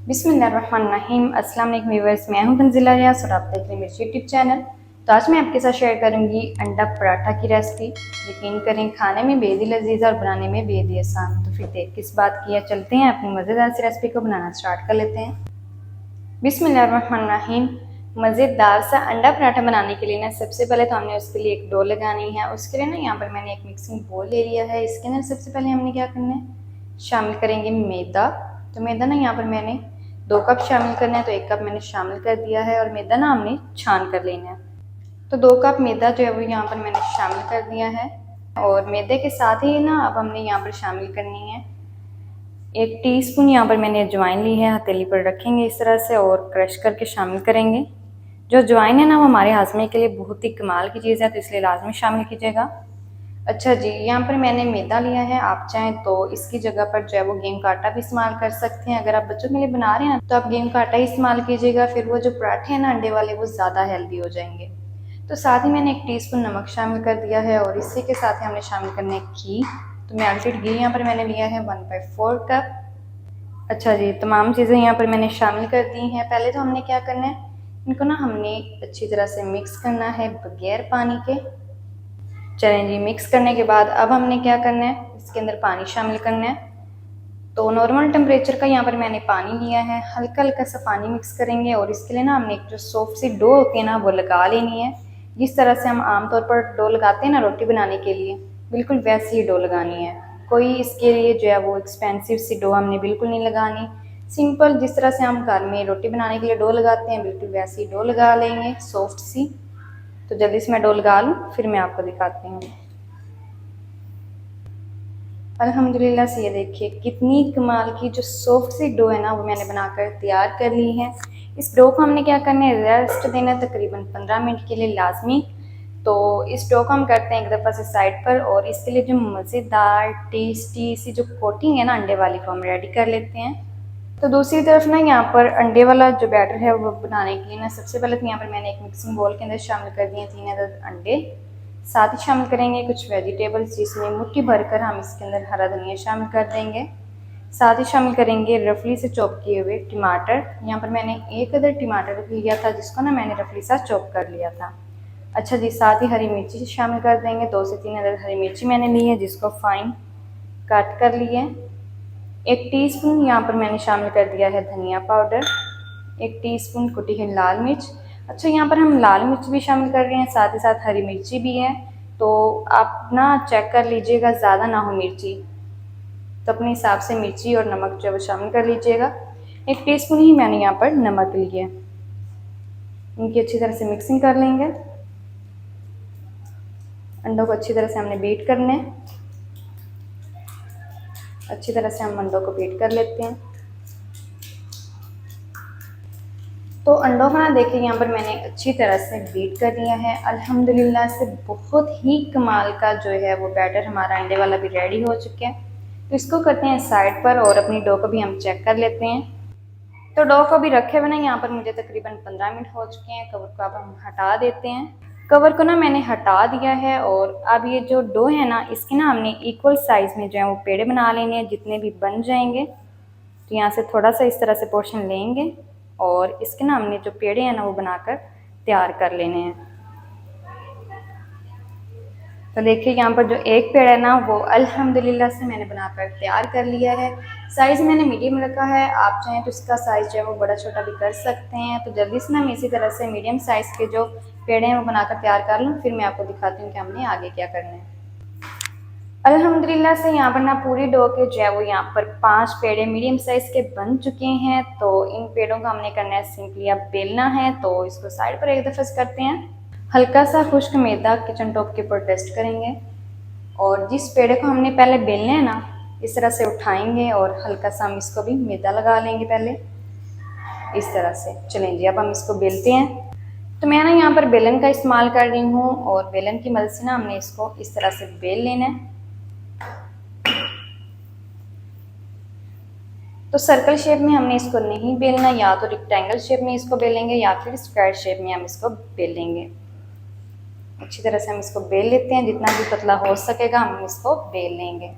बिस्मिल्लाहिर्रहमानिर्रहीम। अस्सलाम वालेकुम व्यूअर्स, मैं हूं तंजीला रियाज और आप देख रहे हैं मेरे यूट्यूब चैनल। तो आज मैं आपके साथ शेयर करूंगी अंडा पराठा की रेसिपी। यकीन करें खाने में बेहद ही लजीज और बनाने में बेहद ही आसान। तो फिर देर किस बात की है, चलते हैं अपनी मज़ेदार सी रेसिपी को बनाना स्टार्ट कर लेते हैं। बिस्मिल्लाहिर्रहमानिर्रहीम। मज़ेदार सा अंडा पराठा बनाने के लिए ना सबसे पहले तो हमने उसके लिए एक डो लगानी है। उसके लिए ना यहाँ पर मैंने एक मिक्सिंग बोल ले लिया है। इसके अंदर सबसे पहले हमने क्या करना है, शामिल करेंगे मैदा। तो मैदा ना यहाँ पर मैंने 2 कप शामिल करना है, तो 1 कप मैंने शामिल कर दिया है। और मैदा ना हमने छान कर लेना है। तो 2 कप मैदा जो है वो यहाँ पर मैंने शामिल कर दिया है। और मैदे के साथ ही ना अब हमने यहाँ पर शामिल करनी है 1 टीस्पून यहाँ पर मैंने अजवाइन ली है। हथेली पर रखेंगे इस तरह से और क्रश करके शामिल करेंगे। जो अजवाइन है ना वो हमारे हाजमे के लिए बहुत ही कमाल की चीज़ है, तो इसलिए लाजमी शामिल कीजिएगा। अच्छा जी, यहाँ पर मैंने मैदा लिया है। आप चाहें तो इसकी जगह पर जो है वो गेहूं का आटा भी इस्तेमाल कर सकते हैं। अगर आप बच्चों के लिए बना रहे हैं तो आप गेहूं का आटा ही इस्तेमाल कीजिएगा, फिर वो जो पराठे हैं ना अंडे वाले वो ज़्यादा हेल्दी हो जाएंगे। तो साथ ही मैंने 1 टीस्पून नमक शामिल कर दिया है और इसी के साथ ही हमने शामिल करना है घी। तो मेल्टेड घी यहाँ पर मैंने लिया है 1/4 कप। अच्छा जी, तमाम चीज़ें यहाँ पर मैंने शामिल कर दी हैं। पहले तो हमने क्या करना है, इनको ना हमने अच्छी तरह से मिक्स करना है बगैर पानी के। चलें जी, मिक्स करने के बाद अब हमने क्या करना है, इसके अंदर पानी शामिल करना है। तो नॉर्मल टेम्परेचर का यहाँ पर मैंने पानी लिया है। हल्का हल्का सा पानी मिक्स करेंगे और इसके लिए ना हमने एक जो सॉफ्ट सी डो होती है ना वो लगा लेनी है। जिस तरह से हम आमतौर पर डो लगाते हैं ना रोटी बनाने के लिए, बिल्कुल वैसी ही डो लगानी है। कोई इसके लिए जो है वो एक्सपेंसिव सी डो हमने बिल्कुल नहीं लगानी। सिंपल जिस तरह से हम घर में रोटी बनाने के लिए डो लगाते हैं बिल्कुल वैसी डो लगा लेंगे, सॉफ्ट सी। तो जल्दी से मैं डो लगा लूँ फिर मैं आपको दिखाती हूँ। अल्हम्दुलिल्लाह से ये देखिए कितनी कमाल की जो सॉफ्ट सी डो है ना वो मैंने बनाकर तैयार कर ली है। इस डो को हमने क्या करना है, रेस्ट देना है तकरीबन 15 मिनट के लिए लाजमी। तो इस डो को हम करते हैं एक दफ़ा से साइड पर और इसके लिए जो मज़ेदार टेस्टी सी जो कोटिंग है ना अंडे वाली को हम रेडी कर लेते हैं। तो दूसरी तरफ ना यहाँ पर अंडे वाला जो बैटर है वो बनाने के लिए ना सबसे पहले तो यहाँ पर मैंने एक मिक्सिंग बोल के अंदर शामिल कर दिए 3 अदद अंडे। साथ ही शामिल करेंगे कुछ वेजिटेबल्स, जिसमें मुट्ठी भरकर हम इसके अंदर हरा धनिया शामिल कर देंगे। साथ ही शामिल करेंगे रफली से चॉप किए हुए टमाटर। यहाँ पर मैंने 1 अदद टमाटर लिया था जिसको ना मैंने रफली सा चॉप कर लिया था। अच्छा जी, साथ ही हरी मिर्ची शामिल कर देंगे। 2 से 3 अदद हरी मिर्ची मैंने ली है जिसको फाइन कट कर लिए। 1 टीस्पून यहाँ पर मैंने शामिल कर दिया है धनिया पाउडर। 1 टीस्पून कुटी हुई लाल मिर्च। अच्छा, यहाँ पर हम लाल मिर्च भी शामिल कर रहे हैं, साथ ही साथ हरी मिर्ची भी है। तो आप ना चेक कर लीजिएगा ज़्यादा ना हो मिर्ची, तो अपने हिसाब से मिर्ची और नमक जो है वो शामिल कर लीजिएगा। 1 टीस्पून ही मैंने यहाँ पर नमक लिया है। इनकी अच्छी तरह से मिक्सिंग कर लेंगे। अंडों को अच्छी तरह से हमने बीट करना है। अच्छी तरह से हम अंडों को बीट कर लेते हैं। तो अंडों का ना देखिए यहाँ पर मैंने अच्छी तरह से बीट कर लिया है। अल्हम्दुलिल्लाह से बहुत ही कमाल का जो है वो बैटर हमारा अंडे वाला भी रेडी हो चुका है। तो इसको करते हैं साइड पर और अपनी डो को भी हम चेक कर लेते हैं। तो डो को भी रखे हुए ना यहाँ पर मुझे तकरीबन 15 मिनट हो चुके हैं। कवर को अब हम हटा देते हैं। कवर को ना मैंने हटा दिया है और अब ये जो डो है ना इसके ना हमने इक्वल साइज़ में जो है वो पेड़े बना लेने हैं जितने भी बन जाएंगे। तो यहाँ से थोड़ा सा इस तरह से पोर्शन लेंगे और इसके ना हमने जो पेड़े हैं ना वो बनाकर तैयार कर लेने हैं। तो देखिए यहाँ पर जो एक पेड़ है ना वो अल्हम्दुलिल्लाह से मैंने बनाकर तैयार कर लिया है। साइज़ मैंने मीडियम रखा है, आप चाहें तो इसका साइज़ जो है वो बड़ा छोटा भी कर सकते हैं। तो जल्दी से ना मैं इसी तरह से मीडियम साइज़ के जो पेड़े हैं वो बनाकर तैयार कर लूँ, फिर मैं आपको दिखाती हूँ कि हमने आगे क्या करना है। अल्हम्दुलिल्लाह से यहाँ पर ना पूरी डो के जो है वो यहाँ पर 5 पेड़े मीडियम साइज़ के बन चुके हैं। तो इन पेड़ों का हमने करना है सिंपली अब बेलना है। तो इसको साइड पर एक दफ़ा करते हैं। हल्का सा खुश्क मैदा किचन टॉप के ऊपर टेस्ट करेंगे और जिस पेड़े को हमने पहले बेलने हैं ना इस तरह से उठाएंगे और हल्का सा हम इसको भी मैदा लगा लेंगे पहले इस तरह से। चलें जी, अब हम इसको बेलते हैं। तो मैं ना यहाँ पर बेलन का इस्तेमाल कर रही हूँ और बेलन की मदद से ना हमने इसको इस तरह से बेल लेना है। तो सर्कल शेप में हमने इसको नहीं बेलना, या तो रेक्टेंगल शेप में इसको बेलेंगे या फिर स्क्वायर शेप में हम इसको बेल लेंगे। अच्छी तरह से हम इसको बेल लेते हैं, जितना भी पतला हो सकेगा हम इसको बेल लेंगे।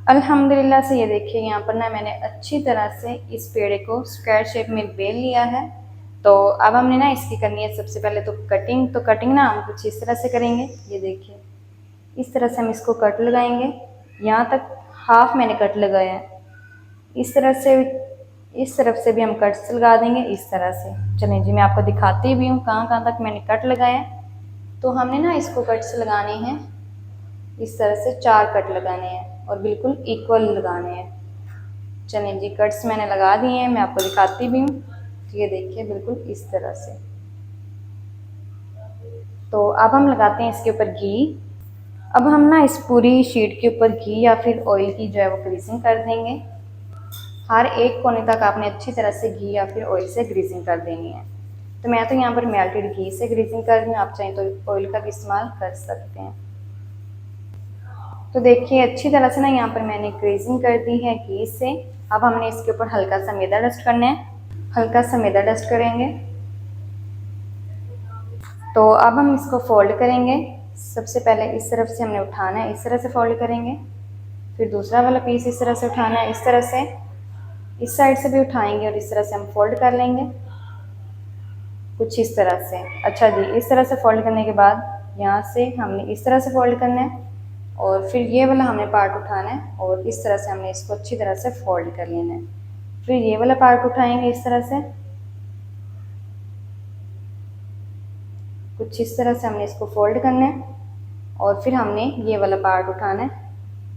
अल्हम्दुलिल्लाह से ये देखिए यहाँ पर ना मैंने अच्छी तरह से इस पेड़े को स्क्वायर शेप में बेल लिया है। तो अब हमने ना इसकी करनी है सबसे पहले तो कटिंग। तो कटिंग ना हम कुछ इस तरह से करेंगे, ये देखिए इस तरह से हम इसको कट लगाएंगे। यहाँ तक हाफ मैंने कट लगाया है। इस तरह से इस तरफ से भी हम कट्स लगा देंगे इस तरह से। चलें जी, मैं आपको दिखाती भी हूँ कहाँ कहाँ तक मैंने कट लगाया है। तो हमने ना इसको कट्स लगाने हैं इस तरह से, 4 कट लगाने हैं और बिल्कुल इक्वल लगाने हैं। चलें जी, कट्स मैंने लगा दिए हैं, मैं आपको दिखाती भी हूँ। तो ये देखिए बिल्कुल इस तरह से। तो अब हम लगाते हैं इसके ऊपर घी। अब हम ना इस पूरी शीट के ऊपर घी या फिर ऑयल की जो है वो ग्रीसिंग कर देंगे। हर एक कोने तक आपने अच्छी तरह से घी या फिर ऑयल से ग्रीसिंग कर देनी है। तो मैं तो यहाँ पर मेल्टेड घी से ग्रीसिंग कर रही हूँ, आप चाहें तो ऑयल का भी इस्तेमाल कर सकते हैं। तो देखिए अच्छी तरह से ना यहाँ पर मैंने ग्रीसिंग कर दी है घी से। अब हमने इसके ऊपर हल्का सा मैदा डस्ट करना है, हल्का सा मैदा डस्ट करेंगे। तो अब हम इसको फोल्ड करेंगे। सबसे पहले इस तरफ से हमने उठाना है, इस तरह से फोल्ड करेंगे। फिर दूसरा वाला पीस इस तरह से उठाना है, इस तरह से, इस साइड से भी उठाएंगे और इस तरह से हम फोल्ड कर लेंगे कुछ इस तरह से। अच्छा जी, इस तरह से फोल्ड करने के बाद यहाँ से हमने इस तरह से फोल्ड करना है और फिर ये वाला हमने पार्ट उठाना है और इस तरह से हमने इसको अच्छी तरह से फोल्ड कर लेना है। फिर ये वाला पार्ट उठाएंगे इस तरह से, कुछ इस तरह से हमने इसको फोल्ड करना है और फिर हमने ये वाला पार्ट उठाना है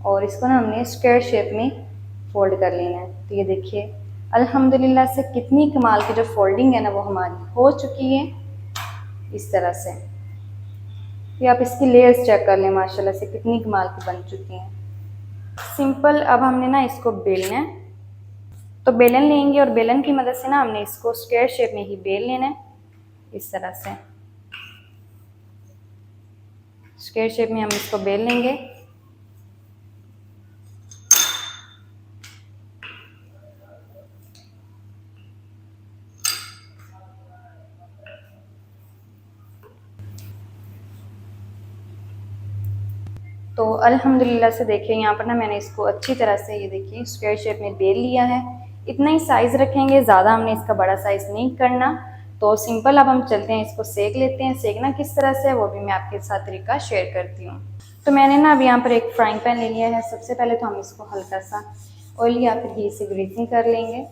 और इसको ना हमने स्क्वायर शेप में फोल्ड कर लेना है। तो ये देखिए अल्हम्दुलिल्लाह से कितनी कमाल की जो फोल्डिंग है ना वो हमारी हो चुकी है इस तरह से। ये आप इसकी लेयर्स चेक कर लें, माशाल्लाह से कितनी कमाल की बन चुकी हैं। सिंपल। अब हमने ना इसको बेलना है। तो बेलन लेंगे और बेलन की मदद से ना हमने इसको स्क्वायर शेप में ही बेल लेना है इस तरह से। स्क्वायर शेप में हम इसको बेल लेंगे। तो अल्हम्दुलिल्लाह से देखिए यहाँ पर ना मैंने इसको अच्छी तरह से ये देखिए स्क्वायर शेप में बेल लिया है। इतना ही साइज़ रखेंगे, ज़्यादा हमने इसका बड़ा साइज़ नहीं करना। तो सिंपल अब हम चलते हैं इसको सेक लेते हैं। सेकना किस तरह से है वो भी मैं आपके साथ तरीका शेयर करती हूँ। तो मैंने ना अब यहाँ पर एक फ्राइंग पैन ले लिया है। सबसे पहले तो हम इसको हल्का सा ऑयल या फिर घी से ग्रीसिंग कर लेंगे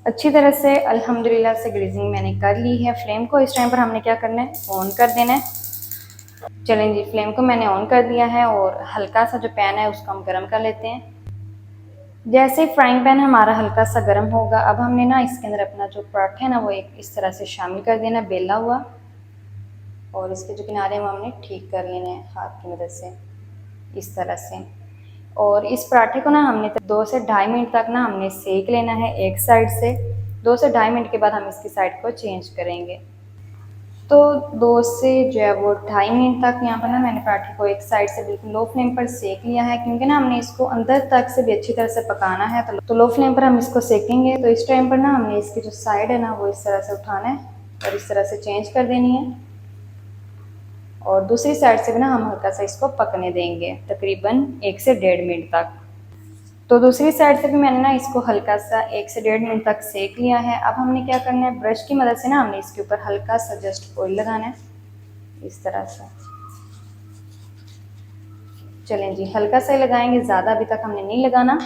अच्छी तरह से। अल्हम्दुलिल्लाह से ग्रीसिंग मैंने कर ली है। फ्लेम को इस टाइम पर हमने क्या करना है, ऑन कर देना है। चलें जी, फ्लेम को मैंने ऑन कर दिया है और हल्का सा जो पैन है उसको हम गर्म कर लेते हैं। जैसे फ्राइंग पैन हमारा हल्का सा गर्म होगा, अब हमने ना इसके अंदर अपना जो पराठा है ना वो एक इस तरह से शामिल कर देना बेला हुआ, और इसके जो किनारे हैं वो हमने ठीक कर लेने हैं हाथ की मदद से इस तरह से। और इस पराठे को ना हमने 2 से ढाई मिनट तक ना हमने सेक लेना है एक साइड से। 2 से ढाई मिनट के बाद हम इसकी साइड को चेंज करेंगे। तो 2 से जो है वो ढाई मिनट तक यहाँ पर ना मैंने पराठे को एक साइड से बिल्कुल लो फ्लेम पर सेक लिया है, क्योंकि ना हमने इसको अंदर तक से भी अच्छी तरह से पकाना है। तो लो फ्लेम पर हम इसको सेकेंगे। तो इस टाइम पर ना हमने इसकी जो साइड है ना वो इस तरह से उठाना है और इस तरह से चेंज कर देनी है, और दूसरी साइड से भी ना हम हल्का सा इसको पकने देंगे तकरीबन 1 से 1.5 मिनट तक। तो दूसरी साइड से भी मैंने ना इसको हल्का सा 1 से 1.5 मिनट तक सेक लिया है। अब हमने क्या करना है, ब्रश की मदद से ना हमने इसके ऊपर हल्का सा जस्ट ऑयल लगाना है इस तरह से। चलें जी, हल्का सा ही लगाएंगे, ज़्यादा अभी तक हमने नहीं लगाना।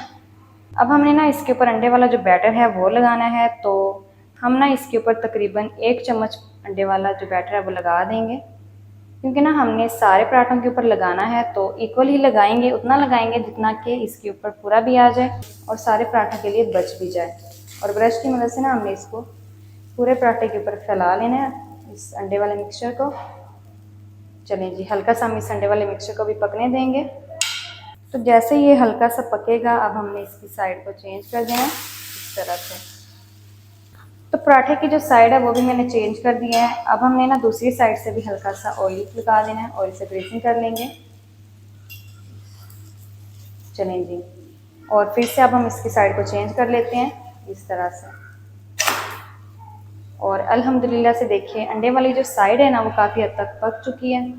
अब हमने ना इसके ऊपर अंडे वाला जो बैटर है वो लगाना है। तो हम ना इसके ऊपर तकरीबन 1 चम्मच अंडे वाला जो बैटर है वो लगा देंगे, क्योंकि ना हमने सारे पराठों के ऊपर लगाना है। तो इक्वल ही लगाएंगे, उतना लगाएंगे जितना कि इसके ऊपर पूरा भी आ जाए और सारे पराठों के लिए बच भी जाए। और ब्रश की मदद से ना हमने इसको पूरे पराठे के ऊपर फैला लेना है इस अंडे वाले मिक्सचर को। चलें जी, हल्का सा हम इस अंडे वाले मिक्सचर को भी पकने देंगे। तो जैसे ये हल्का सा पकेगा, अब हमने इसकी साइड को चेंज कर देना इस तरह से। तो पराठे की जो साइड है वो भी मैंने चेंज कर दिया है। अब हमने ना दूसरी साइड से भी हल्का सा ऑयल लगा देना है, ऑयल से ग्रीसिंग कर लेंगे। चलें जी, और फिर से अब हम इसकी साइड को चेंज कर लेते हैं इस तरह से। और अल्हम्दुलिल्लाह से देखिए अंडे वाली जो साइड है ना वो काफ़ी हद तक पक चुकी है।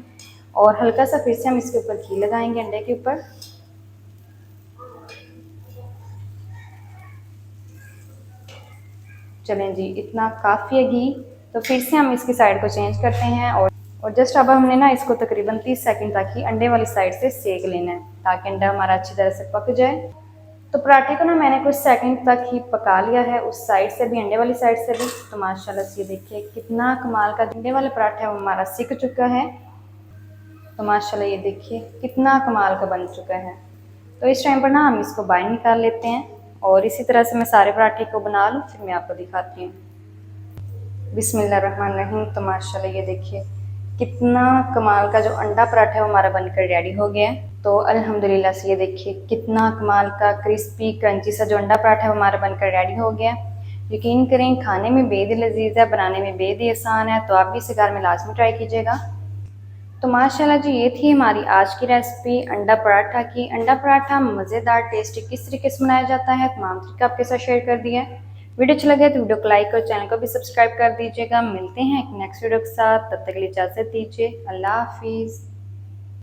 और हल्का सा फिर से हम इसके ऊपर घी लगाएंगे अंडे के ऊपर। चलें जी, इतना काफ़ी है घी। तो फिर से हम इसकी साइड को चेंज करते हैं और जस्ट अब हमने ना इसको तकरीबन 30 सेकंड तक ही अंडे वाली साइड से सेक लेना है ताकि अंडा हमारा अच्छी तरह से पक जाए। तो पराठे को ना मैंने कुछ सेकंड तक ही पका लिया है, उस साइड से भी अंडे वाली साइड से भी। तो माशाल्लाह से ये देखिए कितना कमाल का अंडे वाला पराठा हमारा सिक चुका है। तो माशाल्लाह ये देखिए कितना कमाल का बन चुका है। तो इस टाइम पर ना हम इसको बाहर निकाल लेते हैं और इसी तरह से मैं सारे पराठे को बना लूँ, फिर मैं आपको दिखाती हूँ। बिस्मिल्लाहिर्रहमानिर्रहीम। तो माशाल्लाह ये देखिए कितना कमाल का जो अंडा पराठा है हमारा बनकर रेडी हो गया है। तो अल्हम्दुलिल्लाह से ये देखिए कितना कमाल का क्रिस्पी क्रंची सा जो अंडा पराठा है हमारा बनकर रेडी हो गया है। यकीन करें खाने में बेहद लजीज है, बनाने में बेहद ही आसान है। तो आप भी इसे घर में लाजमी ट्राई कीजिएगा। तो माशाल्लाह जी ये थी हमारी आज की रेसिपी अंडा पराठा की। अंडा पराठा मज़ेदार टेस्टी किस तरीके से बनाया जाता है तमाम तरीका आपके साथ शेयर कर दिया है। वीडियो अच्छा लगे तो वीडियो को लाइक और चैनल को भी सब्सक्राइब कर दीजिएगा। मिलते हैं एक नेक्स्ट वीडियो के साथ, तब तक के लिए इजाज़त दीजिए। अल्लाह हाफिज़।